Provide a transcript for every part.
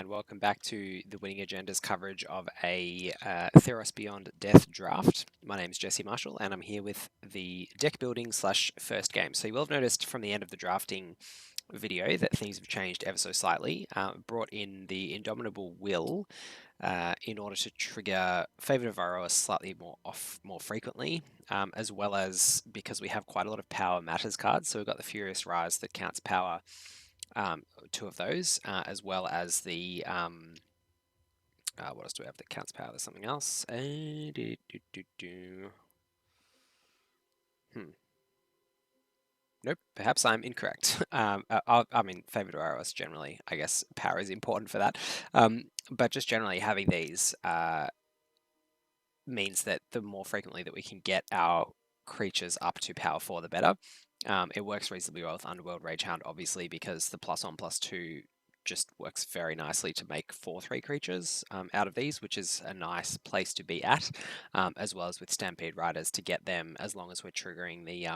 and welcome back to the Winning Agenda's coverage of a Theros Beyond Death draft. My name is Jesse Marshall, and I'm here with the deck building / first game. So you will have noticed from the end of the drafting video that things have changed ever so slightly. Brought in the Indomitable Will in order to trigger Favored of Iroas slightly more frequently, as well as because we have quite a lot of Power Matters cards. So we've got the Furious Rise that counts power. Two of those, as well as the what else do we have that counts power? There's something else. Nope, perhaps I'm incorrect. I mean, Favored Auroras generally, I guess power is important for that. But just generally having these means that the more frequently that we can get our creatures up to power 4, the better. It works reasonably well with Underworld Ragehound, obviously, because the +1/+2 just works very nicely to make 4/3 creatures out of these, which is a nice place to be at, as well as with Stampede Riders to get them, as long as we're triggering the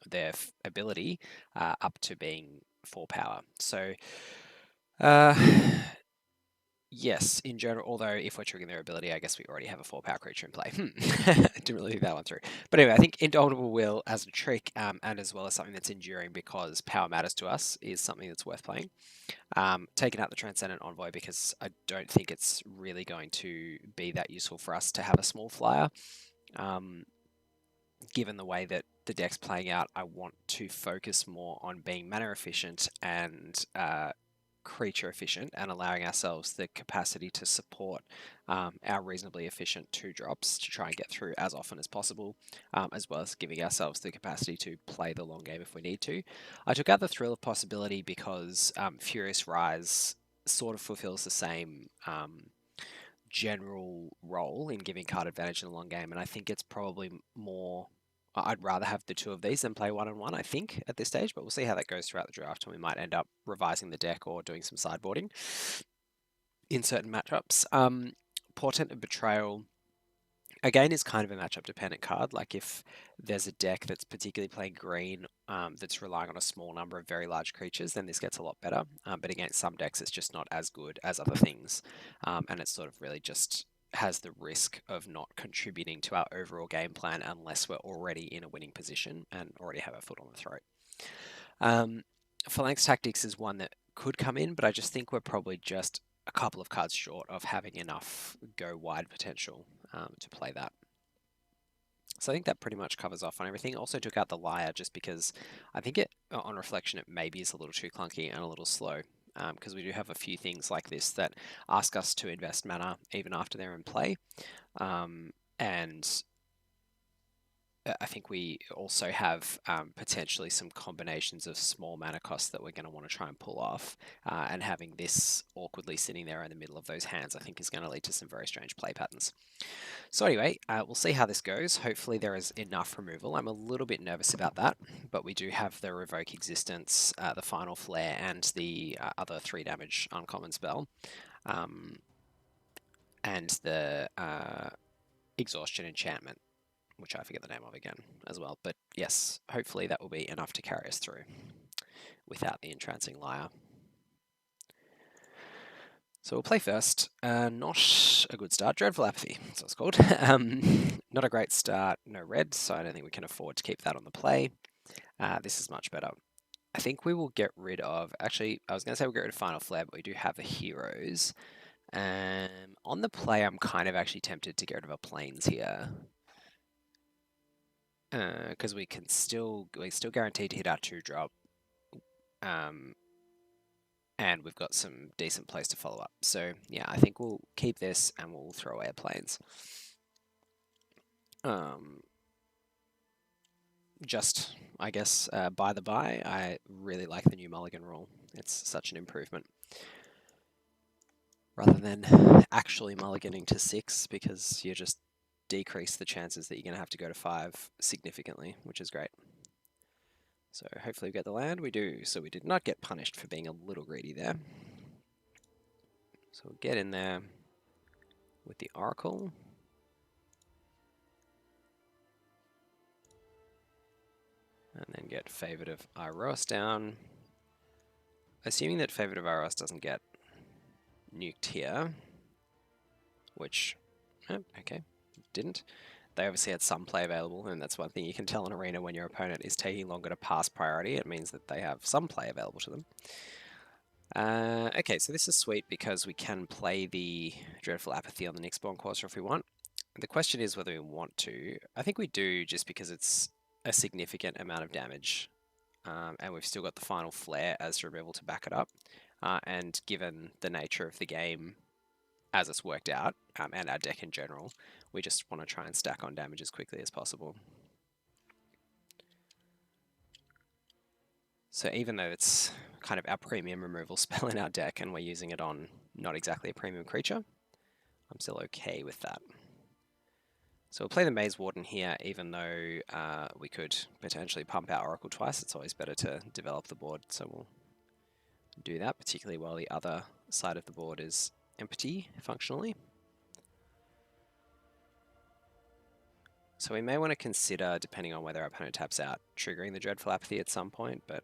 their ability up to being 4 power. So yes, in general, although if we're triggering their ability, I guess we already have a 4 power creature in play. Didn't really think that one through. But anyway, I think Indomitable Will as a trick, and as well as something that's enduring because power matters to us, is something that's worth playing. Taking out the Transcendent Envoy because I don't think it's really going to be that useful for us to have a small flyer. Given the way that the deck's playing out, I want to focus more on being mana efficient and creature efficient and allowing ourselves the capacity to support our reasonably efficient 2-drops to try and get through as often as possible, as well as giving ourselves the capacity to play the long game if we need to. I took out the Thrill of Possibility because Furious Rise sort of fulfills the same general role in giving card advantage in the long game, and I think it's probably more. I'd rather have the 2 of these than play 1-on-1, I think, at this stage, but we'll see how that goes throughout the draft, and we might end up revising the deck or doing some sideboarding in certain matchups. Portent of Betrayal, again, is kind of a matchup dependent card. Like if there's a deck that's particularly playing green that's relying on a small number of very large creatures, then this gets a lot better. But against some decks, it's just not as good as other things. And it's sort of really just has the risk of not contributing to our overall game plan unless we're already in a winning position and already have our foot on the throat. Phalanx Tactics is one that could come in, but I just think we're probably just a couple of cards short of having enough go wide potential to play that. So I think that pretty much covers off on everything. Also took out the Liar just because I think it, on reflection, it maybe is a little too clunky and a little slow. Because we do have a few things like this that ask us to invest mana even after they're in play. And I think we also have potentially some combinations of small mana costs that we're going to want to try and pull off. And having this awkwardly sitting there in the middle of those hands, I think is going to lead to some very strange play patterns. So anyway, we'll see how this goes. Hopefully there is enough removal. I'm a little bit nervous about that, but we do have the Revoke Existence, the Final Flare, and the other 3 damage uncommon spell. And the Exhaustion Enchantment, which I forget the name of again as well. But yes, hopefully that will be enough to carry us through without the Entrancing Liar. So we'll play first. Not a good start. Dreadful Apathy, that's what it's called. Not a great start. No red, so I don't think we can afford to keep that on the play. This is much better. I think we will get rid of... Actually, I was going to say we'll get rid of Final Flare, but we do have the Heroes. On the play, I'm kind of actually tempted to get rid of our Plains here. Because we're still guaranteed to hit our 2-drop. And we've got some decent plays to follow up. So yeah, I think we'll keep this and we'll throw away our Plains. Just, I guess, by the by, I really like the new Mulligan rule. It's such an improvement. Rather than actually mulliganing to 6, because you just decrease the chances that you're going to have to go to 5 significantly, which is great. So hopefully we get the land. We do. So we did not get punished for being a little greedy there. So we'll get in there with the Oracle. And then get Favored of Iroas down. Assuming that Favored of Iroas doesn't get nuked here, which, okay, didn't. They obviously had some play available, and that's one thing you can tell in Arena when your opponent is taking longer to pass priority. It means that they have some play available to them. Okay, so this is sweet because we can play the Dreadful Apathy on the next Spawn Courser if we want. The question is whether we want to. I think we do, just because it's a significant amount of damage. And we've still got the final flare as removal to back it up. And given the nature of the game as it's worked out, and our deck in general, we just want to try and stack on damage as quickly as possible. So even though it's kind of our premium removal spell in our deck and we're using it on not exactly a premium creature, I'm still okay with that. So we'll play the Maze Warden here, even though we could potentially pump out Oracle twice. It's always better to develop the board, so we'll do that, particularly while the other side of the board is empty functionally. So we may want to consider, depending on whether our opponent taps out, triggering the Dreadful Apathy at some point, but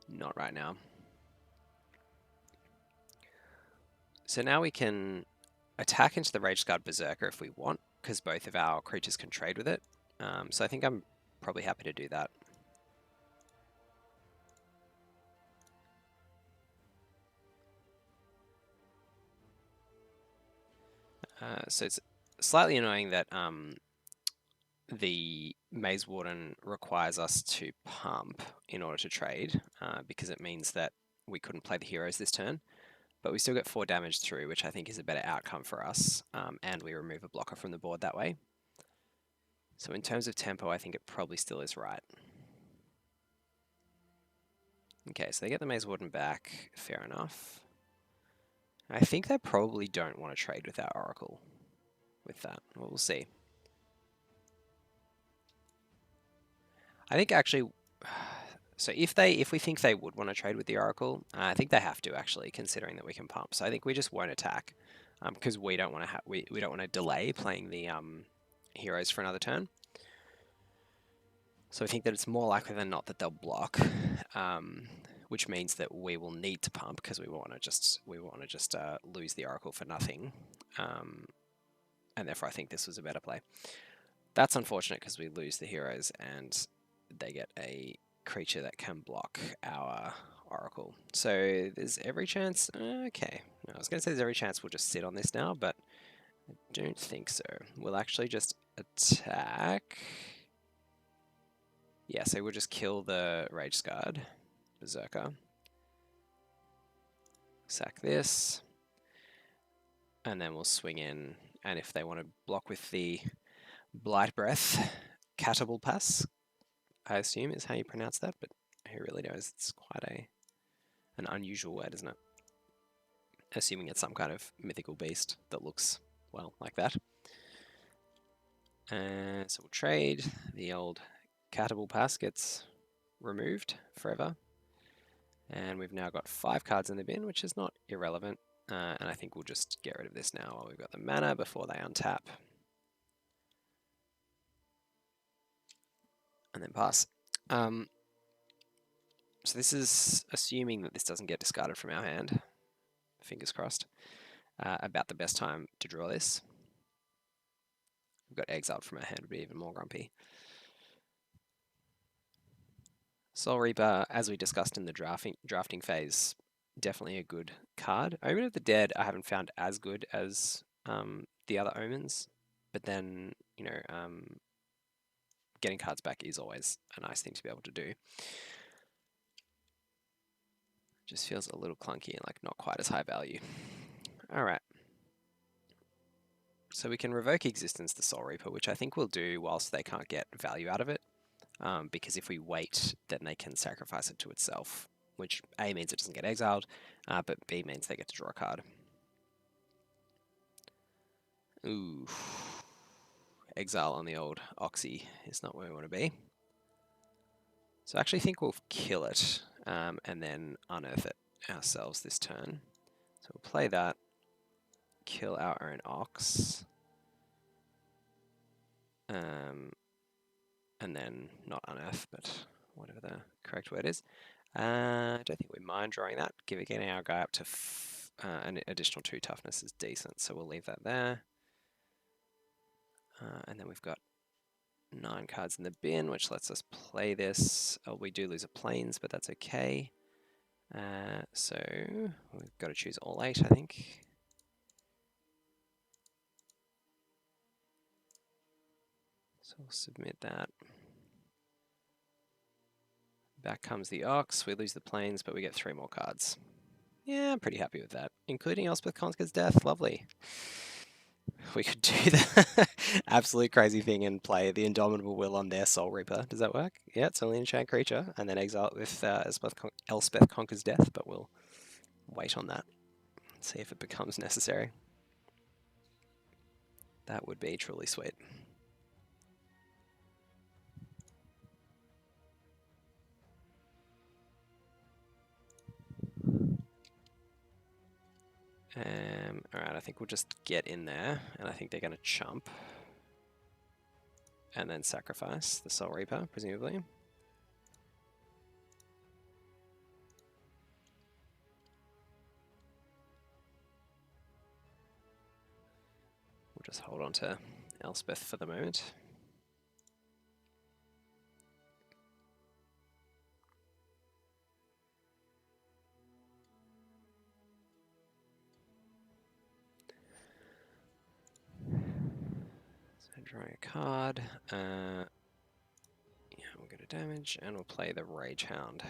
not right now. So now we can attack into the Rage-Scarred Berserker if we want, because both of our creatures can trade with it. So I think I'm probably happy to do that. So it's slightly annoying that the Maze Warden requires us to pump in order to trade, because it means that we couldn't play the heroes this turn, but we still get 4 damage through, which I think is a better outcome for us, and we remove a blocker from the board that way. So in terms of tempo, I think it probably still is right. Okay, so they get the Maze Warden back, fair enough. I think they probably don't want to trade with our Oracle with that. Well, we'll see. I think actually, so if we think they would want to trade with the Oracle, I think they have to actually, considering that we can pump. So I think we just won't attack, because we don't want to we don't want to delay playing the heroes for another turn. So I think that it's more likely than not that they'll block, which means that we will need to pump because we want to just lose the Oracle for nothing, and therefore I think this was a better play. That's unfortunate because we lose the heroes and they get a creature that can block our Oracle. So there's every chance. Okay, I was going to say there's every chance we'll just sit on this now, but I don't think so. We'll actually just attack. Yeah, so we'll just kill the Rage-Scarred Berserker. Sack this. And then we'll swing in. And if they want to block with the Blight Breath, Catable Pass, I assume is how you pronounce that, but who really knows? It's quite an unusual word, isn't it? Assuming it's some kind of mythical beast that looks, well, like that. So we'll trade. The old Catable Pass gets removed forever. And we've now got 5 cards in the bin, which is not irrelevant. And I think we'll just get rid of this now while we've got the mana before they untap. And then pass. So this is assuming that this doesn't get discarded from our hand. Fingers crossed. About the best time to draw this. We've got exiled from our hand, would be even more grumpy. Soul Reaper, as we discussed in the drafting phase, definitely a good card. Omen of the Dead I haven't found as good as the other Omens, but then, you know, getting cards back is always a nice thing to be able to do. Just feels a little clunky and like not quite as high value. Alright. So we can revoke existence the Soul Reaper, which I think we'll do whilst they can't get value out of it. Because if we wait, then they can sacrifice it to itself, which A means it doesn't get exiled, but B means they get to draw a card. Ooh. Exile on the old Oxy is not where we want to be. So I actually think we'll kill it, and then unearth it ourselves this turn. So we'll play that, kill our own Ox, and then not unearth, but whatever the correct word is. I don't think we mind drawing that, getting our guy up to an additional 2 toughness is decent, so we'll leave that there. And then we've got 9 cards in the bin, which lets us play this. Oh, we do lose a plains, but that's okay. So we've got to choose all 8, I think. So we'll submit that. Back comes the Ox. We lose the plains, but we get 3 more cards. Yeah, I'm pretty happy with that. Including Elspeth Conquer's Death. Lovely. We could do the absolute crazy thing and play the Indomitable Will on their Soul Reaper. Does that work? Yeah, it's only an enchant creature, and then exile it with Elspeth Conquer's Death, but we'll wait on that and see if it becomes necessary. That would be truly sweet. Alright, I think we'll just get in there, and I think they're going to chump. And then sacrifice the Soul Reaper, presumably. We'll just hold on to Elspeth for the moment. Drawing a card. Yeah, we'll go to damage, and we'll play the Rage Hound.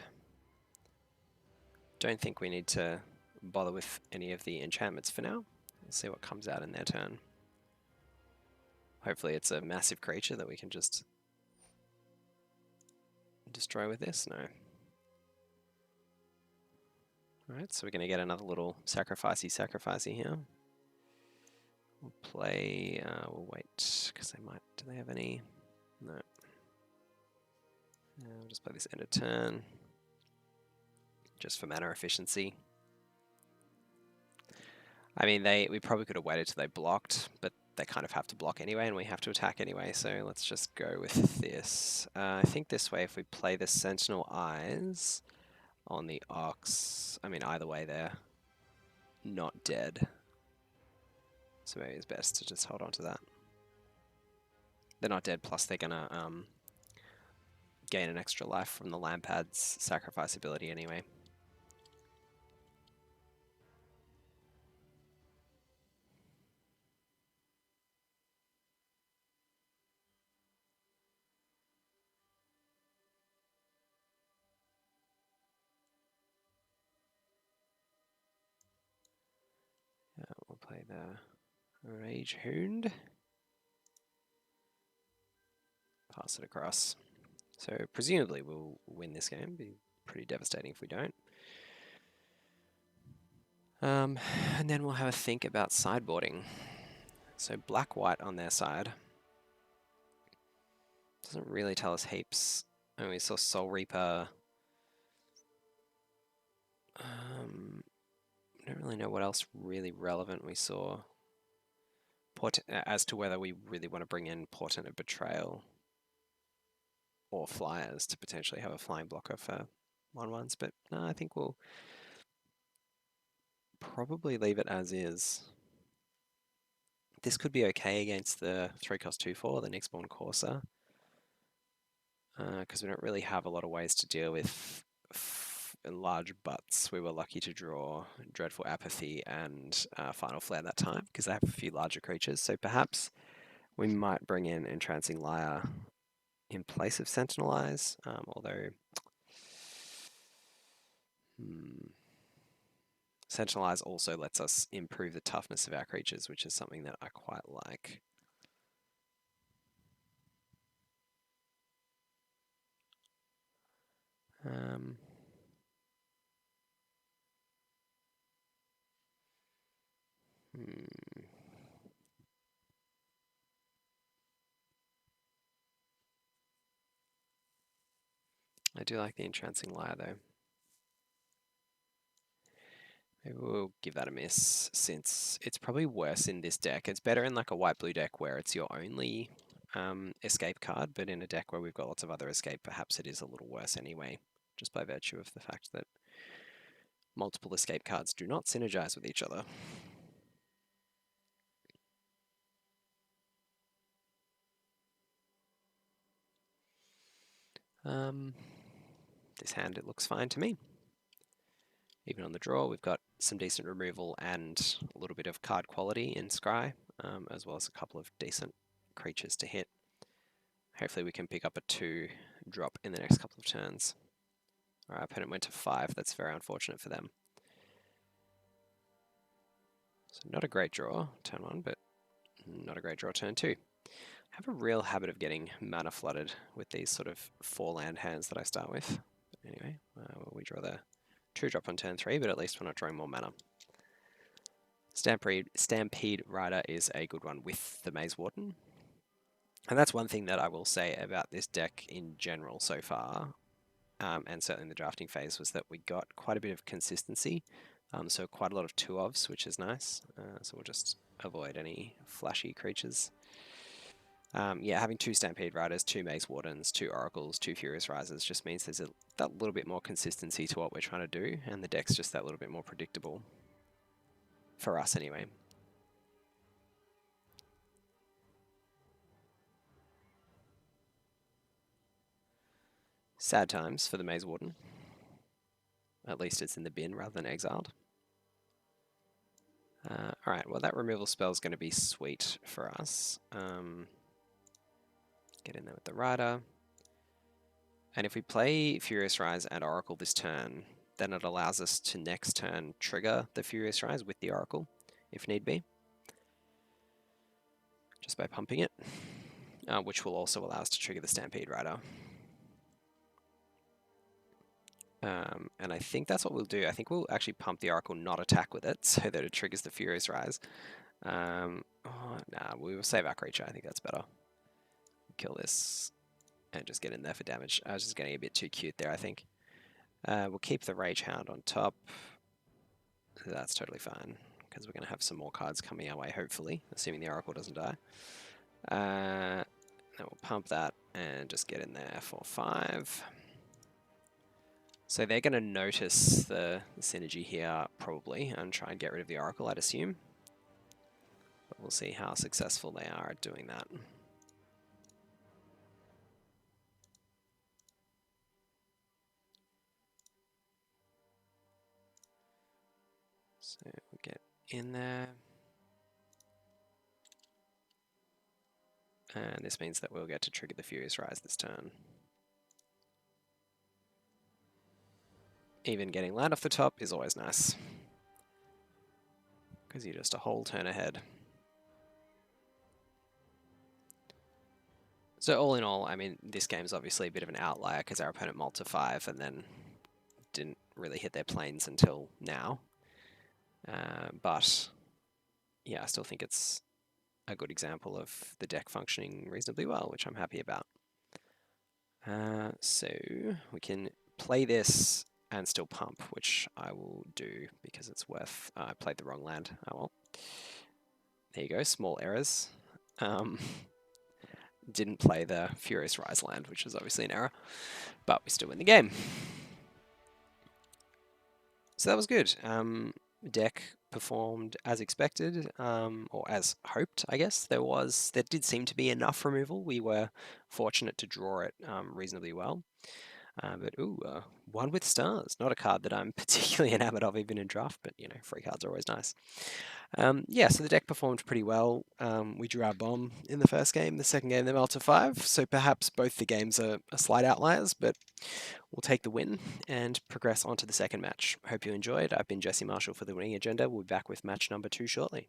Don't think we need to bother with any of the enchantments for now. We'll see what comes out in their turn. Hopefully it's a massive creature that we can just destroy with this. No. Alright, so we're going to get another little sacrificey here. We'll play, we'll wait, because they might, do they have any? No. We'll just play this end of turn, just for mana efficiency. I mean, we probably could have waited till they blocked, but they kind of have to block anyway, and we have to attack anyway, so let's just go with this. I think this way, if we play the Sentinel Eyes on the Ox, I mean, either way, they're not dead. So maybe it's best to just hold on to that. They're not dead, plus they're gonna gain an extra life from the Lampad's sacrifice ability anyway. We'll play the Rage Hound. Pass it across. So presumably we'll win this game. Be pretty devastating if we don't. And then we'll have a think about sideboarding. So black-white on their side. Doesn't really tell us heaps. I mean, we saw Soul Reaper. I don't really know what else really relevant we saw. As to whether we really want to bring in Portent of Betrayal or Flyers to potentially have a flying blocker for 1/1s, but no, I think we'll probably leave it as is. This could be okay against the 3-cost 2/4, the Nyxborn Courser, because we don't really have a lot of ways to deal with large butts. We were lucky to draw Dreadful Apathy and Final Flare that time, because they have a few larger creatures, so perhaps we might bring in Entrancing Lyre in place of Sentinel Eyes, although Sentinel Eyes also lets us improve the toughness of our creatures, which is something that I quite like. I do like the Entrancing Lyre though. Maybe we'll give that a miss, since it's probably worse in this deck. It's better in like a white-blue deck where it's your only escape card, but in a deck where we've got lots of other escape, perhaps it is a little worse anyway, just by virtue of the fact that multiple escape cards do not synergize with each other. This hand, it looks fine to me. Even on the draw, we've got some decent removal and a little bit of card quality in Scry, as well as a couple of decent creatures to hit. Hopefully we can pick up a 2 drop in the next couple of turns. Our opponent went to 5, that's very unfortunate for them. So not a great draw, turn 1, but not a great draw, turn 2. I have a real habit of getting mana flooded with these sort of 4-land hands that I start with. But anyway, we draw the 2 drop on turn 3, but at least we're not drawing more mana. Stampede Rider is a good one with the Maze Warden. And that's one thing that I will say about this deck in general so far, and certainly in the drafting phase, was that we got quite a bit of consistency. So quite a lot of 2-ofs, which is nice. So we'll just avoid any flashy creatures. Yeah, having 2 Stampede Riders, 2 Maze Wardens, 2 Oracles, 2 Furious Risers just means there's that little bit more consistency to what we're trying to do, and the deck's just that little bit more predictable. For us, anyway. Sad times for the Maze Warden. At least it's in the bin rather than exiled. Alright, well that removal spell is going to be sweet for us. Get in there with the Rider. And if we play Furious Rise and Oracle this turn, then it allows us to next turn trigger the Furious Rise with the Oracle, if need be. Just by pumping it, which will also allow us to trigger the Stampede Rider. And I think that's what we'll do. I think we'll actually pump the Oracle, not attack with it, so that it triggers the Furious Rise. Nah, we will save our creature. I think that's better. Kill this and just get in there for damage. I was just getting a bit too cute there, I think. We'll keep the Rage Hound on top. That's totally fine, because we're going to have some more cards coming our way, hopefully, assuming the Oracle doesn't die. Then we'll pump that and just get in there for 5. So they're going to notice the synergy here, probably, and try and get rid of the Oracle, I'd assume. But we'll see how successful they are at doing that. So we'll get in there. And this means that we'll get to trigger the Furious Rise this turn. Even getting land off the top is always nice, because you're just a whole turn ahead. So all in all, I mean, this game's obviously a bit of an outlier because our opponent mulled to 5 and then didn't really hit their planes until now. But yeah, I still think it's a good example of the deck functioning reasonably well, which I'm happy about. So we can play this and still pump, which I will do because it's worth... I played the wrong land. Oh well. There you go, small errors. Didn't play the Furious Rise land, which was obviously an error, but we still win the game. So that was good. Deck performed as expected, or as hoped, I guess. There did seem to be enough removal. We were fortunate to draw it reasonably well. But one with stars, not a card that I'm particularly enamored of even in draft, but you know, free cards are always nice. Yeah, so the deck performed pretty well. We drew our bomb in the first game, the second game they mulled to 5, so perhaps both the games are slight outliers, but we'll take the win and progress on to the second match. Hope you enjoyed. I've been Jesse Marshall for the Winning Agenda. We'll be back with match number 2 shortly.